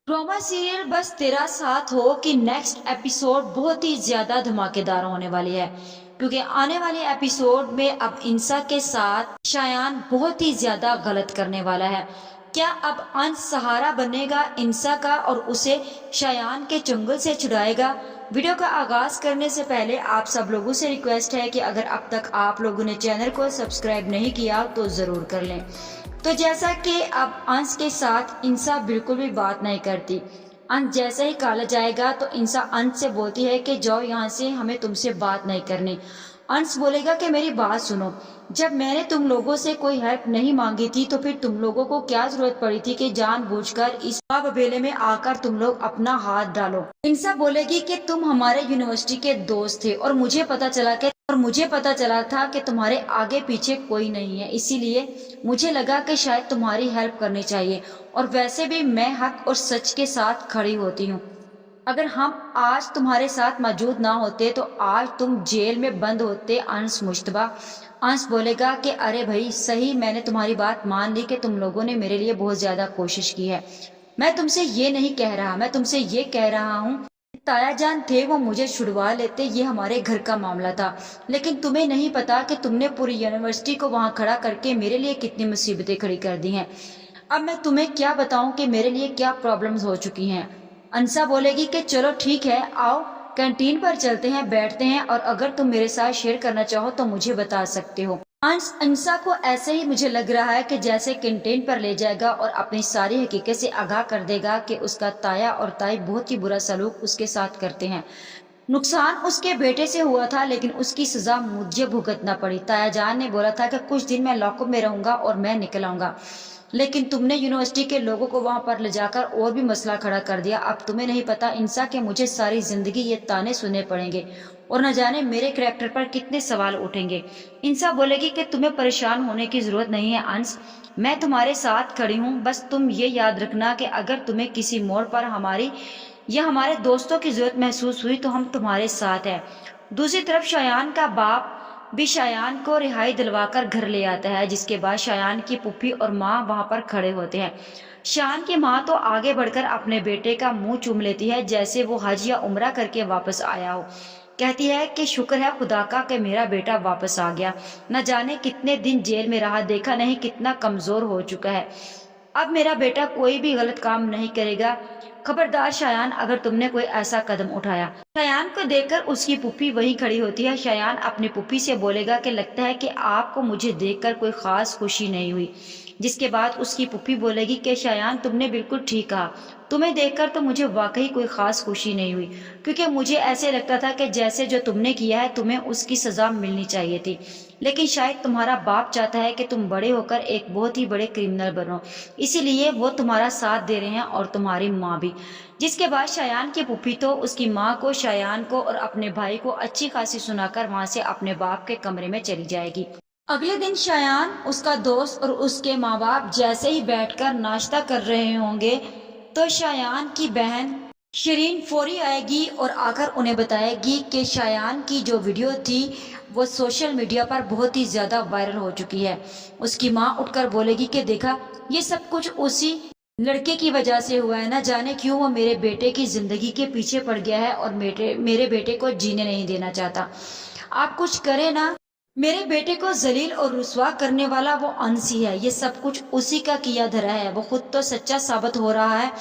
Drama serial बस तेरा साथ हो कि नेक्स्ट एपिसोड बहुत ही ज्यादा धमाकेदार होने वाली है, क्योंकि आने वाले एपिसोड में अब इंसा के साथ शायान बहुत ही ज्यादा गलत करने वाला है। क्या अब अंश सहारा बनेगा इंसा का और उसे शायान के चंगुल से छुड़ाएगा? वीडियो का आगाज करने से पहले आप सब लोगों से रिक्वेस्ट है कि अगर अब तक आप लोगों ने चैनल को सब्सक्राइब नहीं किया तो जरूर कर लें। तो जैसा कि अब अंश के साथ इंसा बिल्कुल भी बात नहीं करती। अंश जैसे ही कॉलेज जाएगा तो इंसा अंश से बोलती है कि जाओ यहाँ से, हमें तुमसे बात नहीं करनी। अंश बोलेगा कि मेरी बात सुनो, जब मैंने तुम लोगों से कोई हेल्प नहीं मांगी थी तो फिर तुम लोगों को क्या जरूरत पड़ी थी कि जानबूझकर इस बबेले में आकर तुम लोग अपना हाथ डालो। इंसा बोलेगी कि तुम हमारे यूनिवर्सिटी के दोस्त थे और मुझे पता चला था कि तुम्हारे आगे पीछे कोई नहीं है, इसीलिए मुझे लगा कि शायद तुम्हारी हेल्प करनी चाहिए, और वैसे भी मैं हक और सच के साथ खड़ी होती हूँ। अगर हम आज तुम्हारे साथ मौजूद ना होते तो आज तुम जेल में बंद होते। अंश मुश्तबा। अंश बोलेगा कि अरे भाई सही, मैंने तुम्हारी बात मान ली कि तुम लोगों ने मेरे लिए बहुत ज्यादा कोशिश की है। मैं तुमसे ये नहीं कह रहा, मैं तुमसे ये कह रहा हूँ ताया जान थे वो मुझे छुड़वा लेते, ये हमारे घर का मामला था। लेकिन तुम्हें नहीं पता कि तुमने पूरी यूनिवर्सिटी को वहां खड़ा करके मेरे लिए कितनी मुसीबतें खड़ी कर दी हैं। अब मैं तुम्हें क्या बताऊं कि मेरे लिए क्या प्रॉब्लम्स हो चुकी हैं। अंसा बोलेगी कि चलो ठीक है, आओ कैंटीन पर चलते हैं, बैठते हैं, और अगर तुम मेरे साथ शेयर करना चाहो तो मुझे बता सकते हो। अंसा को ऐसे ही मुझे लग रहा है कि जैसे कैंटीन पर ले जाएगा और अपनी सारी हकीकत से आगाह कर देगा कि उसका ताया और ताई बहुत ही बुरा सलूक उसके साथ करते हैं। नुकसान उसके बेटे से हुआ था लेकिन उसकी सजा मुझे भुगतना पड़ी। ताया जान ने बोला था कि कुछ दिन मैं लॉकअप में रहूंगा और मैं निकल आऊंगा, लेकिन तुमने यूनिवर्सिटी के लोगों को वहां पर ले जाकर और भी मसला खड़ा कर दिया। अब तुम्हें नहीं पता इंसा के मुझे सारी जिंदगी ये ताने सुनने पड़ेंगे और न जाने मेरे कैरेक्टर पर कितने सवाल उठेंगे। इंसा बोलेगी कि तुम्हें परेशान होने की जरूरत नहीं है अंश, मैं तुम्हारे साथ खड़ी हूँ। बस तुम ये याद रखना कि अगर तुम्हें किसी मोड़ पर हमारी या हमारे दोस्तों की जरूरत महसूस हुई तो हम तुम्हारे साथ हैं। दूसरी तरफ शायान का बाप भी शायान को रिहाई दिलवाकर घर ले आता है, जिसके बाद शायान की पुप्पी और माँ वहां पर खड़े होते हैं। शायान की माँ तो आगे बढ़कर अपने बेटे का मुंह चूम लेती है जैसे वो हज या उम्रा करके वापस आया हो। कहती है कि शुक्र है खुदा का कि मेरा बेटा वापस आ गया, न जाने कितने दिन जेल में रहा, देखा नहीं कितना कमजोर हो चुका है। अब मेरा बेटा कोई भी गलत काम नहीं करेगा। खबरदार शायान, अगर तुमने कोई ऐसा कदम उठाया। शायान को देखकर उसकी पुप्पी वहीं खड़ी होती है। शायान अपनी पुप्पी से बोलेगा कि लगता है कि आपको मुझे देखकर कोई खास खुशी नहीं हुई, जिसके बाद उसकी पुप्पी बोलेगी कि शायान तुमने बिल्कुल ठीक कहा, तुम्हें देखकर तो मुझे वाकई कोई खास खुशी नहीं हुई, क्योंकि मुझे ऐसे लगता था कि जैसे जो तुमने किया है तुम्हें उसकी सजा मिलनी चाहिए थी। लेकिन शायद तुम्हारा बाप चाहता है कि तुम बड़े होकर एक बहुत ही बड़े क्रिमिनल बनो, इसीलिए वो तुम्हारा साथ दे रहे हैं, और तुम्हारी माँ भी। जिसके बाद शायान की पुप्पी तो उसकी माँ को, शायान को और अपने भाई को अच्छी खासी सुनाकर वहां से अपने बाप के कमरे में चली जाएगी। अगले दिन शायान, उसका दोस्त और उसके माँ बाप जैसे ही बैठकर नाश्ता कर रहे होंगे तो शायान की बहन शरीन फौरी आएगी और आकर उन्हें बताएगी कि शायान की जो वीडियो थी वो सोशल मीडिया पर बहुत ही ज्यादा वायरल हो चुकी है। उसकी माँ उठकर बोलेगी कि देखा, ये सब कुछ उसी लड़के की वजह से हुआ है, ना जाने क्यों वो मेरे बेटे की जिंदगी के पीछे पड़ गया है और मेरे बेटे को जीने नहीं देना चाहता। आप कुछ करें ना, मेरे बेटे को जलील और रुसवा करने वाला वो अंशी है, ये सब कुछ उसी का किया धरा है। वो खुद तो सच्चा साबित हो रहा है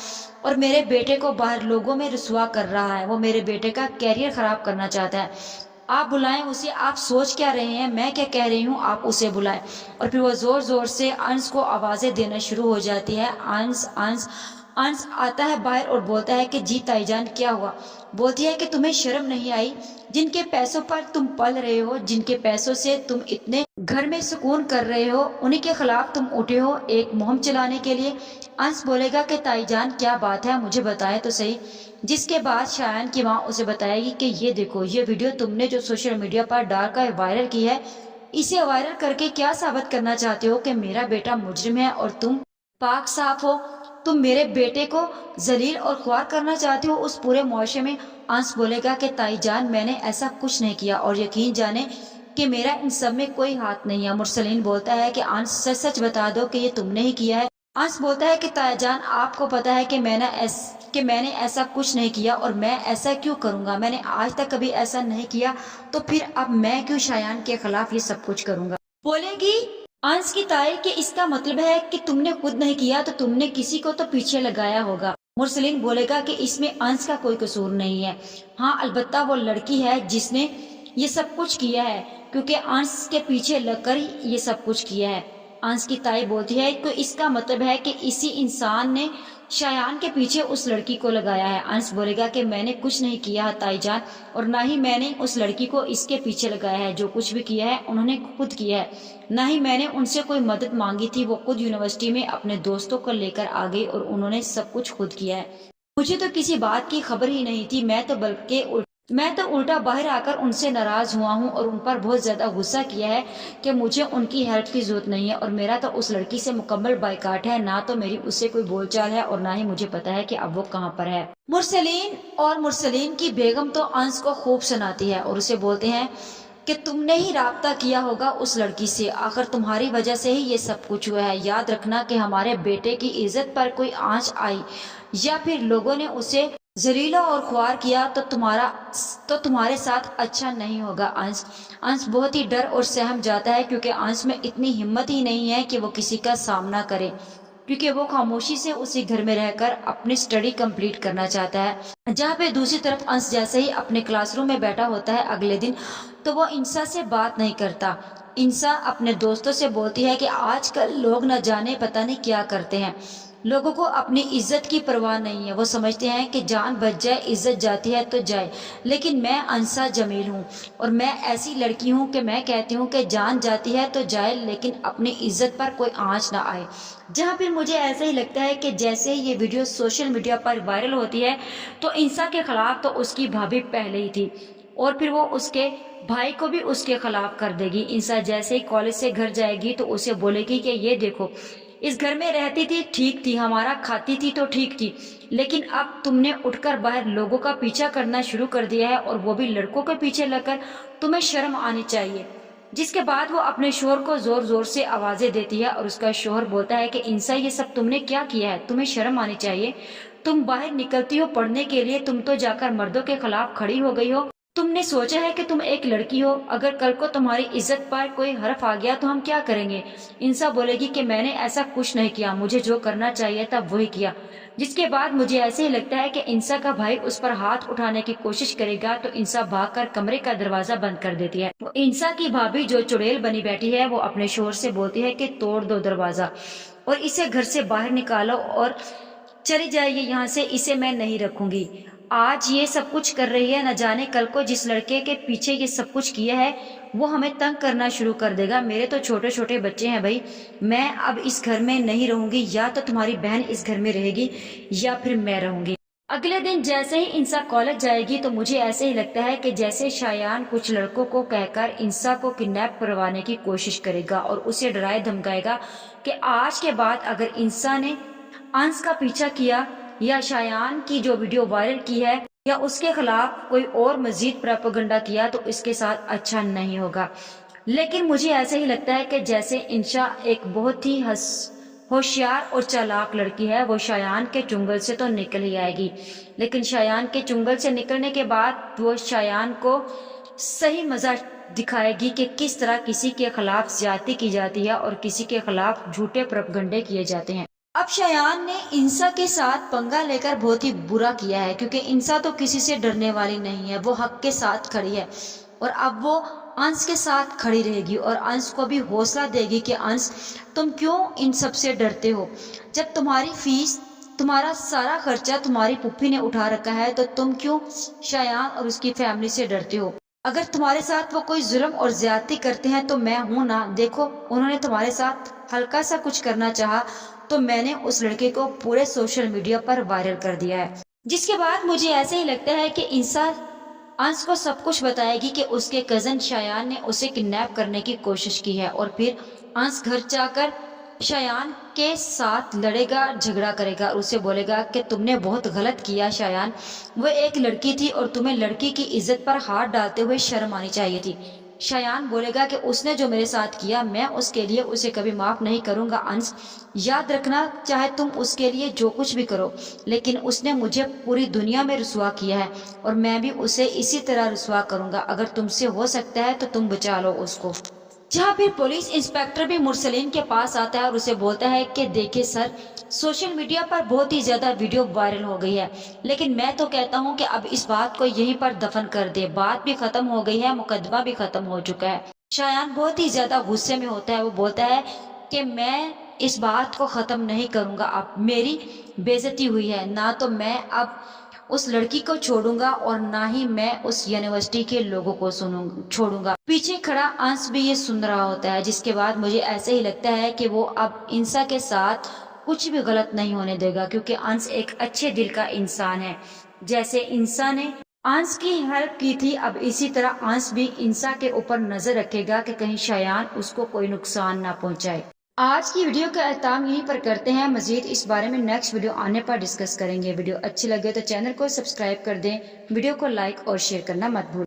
और मेरे बेटे को बाहर लोगों में रुसवा कर रहा है। वो मेरे बेटे का कैरियर खराब करना चाहता है। आप बुलाएं उसे, आप सोच क्या रहे हैं, मैं क्या कह रही हूँ, आप उसे बुलाएं। और फिर वो जोर जोर से अंश को आवाजें देना शुरू हो जाती है। अंश अंश अंश आता है बाहर और बोलता है कि जी ताईजान क्या हुआ। बोलती है कि तुम्हें शर्म नहीं आई, जिनके पैसों पर तुम पल रहे हो, जिनके पैसों से तुम इतने घर में सुकून कर रहे हो, उन्हीं के खिलाफ तुम उठे हो एक मुहिम चलाने के लिए। अंश बोलेगा कि ताईजान क्या बात है, मुझे बताए तो सही। जिसके बाद शायान की माँ उसे बताएगी कि ये देखो, ये वीडियो तुमने जो सोशल मीडिया पर डालकर वायरल की है, इसे वायरल करके क्या साबित करना चाहते हो कि मेरा बेटा मुजरिम है और तुम पाक साफ हो। तुम मेरे बेटे को जलील और ख्वार करना चाहते हो उस पूरे मुआशरे में। अंश बोलेगा कि ताईजान मैंने ऐसा कुछ नहीं किया और यकीन जाने कि मेरा इन सब में कोई हाथ नहीं है। मुरसलीन बोलता है कि अंश सच सच बता दो कि ये तुमने ही किया है। अंश बोलता है कि ताया जान, आपको पता है कि मैंने ऐसा कुछ नहीं किया, और मैं ऐसा क्यों करूंगा, मैंने आज तक कभी ऐसा नहीं किया, तो फिर अब मैं क्यों शायान के खिलाफ ये सब कुछ करूंगा। बोलेगी अंश की ताई कि इसका मतलब है कि तुमने खुद नहीं किया तो तुमने किसी को तो पीछे लगाया होगा। मुरसलीन बोलेगा कि इसमें अंश का कोई कसूर नहीं है, हाँ अलबत्ता वो लड़की है जिसने ये सब कुछ किया है, क्योंकि अंश के पीछे लगकर ये सब कुछ किया है। अंश की ताई बोलती है कि इसका मतलब है कि इसी इंसान ने शायान के पीछे उस लड़की को लगाया है। अंश बोलेगा कि मैंने कुछ नहीं किया ताई जान, और ना ही मैंने उस लड़की को इसके पीछे लगाया है, जो कुछ भी किया है उन्होंने खुद किया है, ना ही मैंने उनसे कोई मदद मांगी थी, वो खुद यूनिवर्सिटी में अपने दोस्तों को लेकर आ गई और उन्होंने सब कुछ खुद किया है। मुझे तो किसी बात की खबर ही नहीं थी, मैं तो उल्टा बाहर आकर उनसे नाराज हुआ हूँ और उन पर बहुत ज्यादा गुस्सा किया है कि मुझे उनकी हेल्प की जरूरत नहीं है, और मेरा तो उस लड़की से मुकम्मल बाइकाट है, ना तो मेरी उससे कोई बोलचाल है और ना ही मुझे पता है कि अब वो कहाँ पर है। मुरसलीन की बेगम तो अंश को खूब सुनाती है और उसे बोलते हैं कि तुमने ही राब्ता किया होगा उस लड़की से, आखिर तुम्हारी वजह से ही ये सब कुछ हुआ है। याद रखना कि हमारे बेटे की इज्जत पर कोई आंच आई या फिर लोगों ने उसे जलीला और ख्वार किया तो तुम्हारे साथ अच्छा नहीं होगा। अंश बहुत ही डर और सहम जाता है, क्योंकि अंश में इतनी हिम्मत ही नहीं है कि वो किसी का सामना करे, क्योंकि वो खामोशी से उसी घर में रहकर अपनी स्टडी कंप्लीट करना चाहता है। जहाँ पे दूसरी तरफ अंश जैसे ही अपने क्लासरूम में बैठा होता है अगले दिन, तो वो इंसा से बात नहीं करता। इंसा अपने दोस्तों से बोलती है कि आजकल लोग न जाने पता नहीं क्या करते हैं, लोगों को अपनी इज्जत की परवाह नहीं है, वो समझते हैं कि जान बच जाए इज्जत जाती है तो जाए, लेकिन मैं अंसा जमील हूँ और मैं ऐसी लड़की हूँ कि मैं कहती हूँ कि जान जाती है तो जाए, लेकिन अपनी इज्जत पर कोई आंच ना आए। जहाँ फिर मुझे ऐसा ही लगता है कि जैसे ही ये वीडियो सोशल मीडिया पर वायरल होती है तो इंसा के खिलाफ तो उसकी भाभी पहले ही थी, और फिर वो उसके भाई को भी उसके खिलाफ कर देगी। इंसा जैसे ही कॉलेज से घर जाएगी तो उसे बोलेगी कि ये देखो, इस घर में रहती थी ठीक थी, हमारा खाती थी तो ठीक थी, लेकिन अब तुमने उठकर बाहर लोगों का पीछा करना शुरू कर दिया है, और वो भी लड़कों के पीछे लगकर, तुम्हें शर्म आनी चाहिए। जिसके बाद वो अपने शोहर को जोर जोर से आवाजें देती है और उसका शोहर बोलता है कि इंसा ये सब तुमने क्या किया है, तुम्हें शर्म आनी चाहिए, तुम बाहर निकलती हो पढ़ने के लिए, तुम तो जाकर मर्दों के खिलाफ खड़ी हो गई हो, तुमने सोचा है कि तुम एक लड़की हो, अगर कल को तुम्हारी इज्जत पर कोई हर्फ आ गया तो हम क्या करेंगे। इंसा बोलेगी कि मैंने ऐसा कुछ नहीं किया, मुझे जो करना चाहिए था वही किया। जिसके बाद मुझे ऐसे ही लगता है कि इंसा का भाई उस पर हाथ उठाने की कोशिश करेगा तो इंसा भागकर कमरे का दरवाजा बंद कर देती है। इंसा की भाभी जो चुड़ैल बनी बैठी है वो अपने शोहर से बोलती है कि तोड़ दो दरवाजा और इसे घर से बाहर निकालो और चली जाइए यहाँ से, इसे मैं नहीं रखूंगी। आज ये सब कुछ कर रही है, न जाने कल को जिस लड़के के पीछे ये सब कुछ किया है वो हमें तंग करना शुरू कर देगा। मेरे तो छोटे छोटे बच्चे हैं भाई, मैं अब इस घर में नहीं रहूंगी, या तो तुम्हारी बहन इस घर में रहेगी या फिर मैं रहूंगी। अगले दिन जैसे ही इंसा कॉलेज जाएगी तो मुझे ऐसे ही लगता है कि जैसे शायान कुछ लड़कों को कहकर इंसा को किडनैप करवाने की कोशिश करेगा और उसे डराए धमकाएगा कि आज के बाद अगर इंसा ने अंश का पीछा किया या शायान की जो वीडियो वायरल की है या उसके खिलाफ कोई और मजीद प्रोपेगेंडा किया तो इसके साथ अच्छा नहीं होगा। लेकिन मुझे ऐसे ही लगता है कि जैसे इंशा एक बहुत ही होशियार और चालाक लड़की है, वो शायान के चुंगल से तो निकल ही आएगी, लेकिन शायान के चुंगल से निकलने के बाद वो शायान को सही मजा दिखाएगी कि किस तरह किसी के खिलाफ ज्यादती की जाती है और किसी के खिलाफ झूठे प्रोपेगेंडे किए जाते हैं। अब शायान ने इंसा के साथ पंगा लेकर बहुत ही बुरा किया है, क्योंकि इंसा तो किसी से डरने वाली नहीं है, वो हक के साथ खड़ी है और अब वो अंश के साथ खड़ी रहेगी और अंश को भी हौसला देगी कि अंश तुम क्यों इन सब से डरते हो, जब तुम्हारी फीस तुम्हारा सारा खर्चा तुम्हारी पुप्पी ने उठा रखा है तो तुम क्यों शायान और उसकी फैमिली से डरते हो। अगर तुम्हारे साथ वो कोई जुल्म और ज्यादती करते हैं तो मैं हूं ना, देखो उन्होंने तुम्हारे साथ हल्का सा कुछ करना चाहा तो मैंने उस लड़के को पूरे सोशल मीडिया पर वायरल कर दिया है। जिसके बाद मुझे ऐसे ही लगता है कि इंसा अंश को सब कुछ बताएगी कि उसके कजन शायान ने उसे किडनैप करने की कोशिश की है और फिर अंश घर जाकर शायान के साथ लड़ेगा, झगड़ा करेगा और उसे बोलेगा कि तुमने बहुत गलत किया शायान, वो एक लड़की थी और तुम्हें लड़की की इज्जत पर हाथ डालते हुए शर्म आनी चाहिए थी। शायान बोलेगा कि उसने जो मेरे साथ किया मैं उसके लिए उसे कभी माफ नहीं करूंगा। अंश, याद रखना, चाहे तुम उसके लिए जो कुछ भी करो, लेकिन उसने मुझे पूरी दुनिया में रुसवा किया है और मैं भी उसे इसी तरह रुसवा करूंगा। अगर तुमसे हो सकता है तो तुम बचा लो उसको। जहाँ फिर पुलिस इंस्पेक्टर भी मुरसलीन के पास आता है और उसे बोलता है कि देखिए सर, सोशल मीडिया पर बहुत ही ज्यादा वीडियो वायरल हो गई है, लेकिन मैं तो कहता हूँ कि अब इस बात को यहीं पर दफन कर दे। बात भी खत्म हो गई है, मुकदमा भी खत्म हो चुका है। शायान बहुत ही ज्यादा गुस्से में होता है। वो बोलता है कि मैं इस बात को खत्म नहीं करूंगा। अब मेरी बेइज्जती हुई है, ना तो मैं अब उस लड़की को छोड़ूंगा और ना ही मैं उस यूनिवर्सिटी के लोगों को छोड़ूंगा। पीछे खड़ा अंश भी ये सुन रहा होता है, जिसके बाद मुझे ऐसे ही लगता है कि वो अब इंसा के साथ कुछ भी गलत नहीं होने देगा, क्योंकि अंश एक अच्छे दिल का इंसान है। जैसे इंसा ने अंश की हेल्प की थी, अब इसी तरह अंश भी इंसा के ऊपर नजर रखेगा कि कहीं शायान उसको कोई नुकसान ना पहुंचाए। आज की वीडियो का एहताम यहीं पर करते हैं। मजीद इस बारे में नेक्स्ट वीडियो आने पर डिस्कस करेंगे। वीडियो अच्छी लगे तो चैनल को सब्सक्राइब कर दें, वीडियो को लाइक और शेयर करना मत भूलें।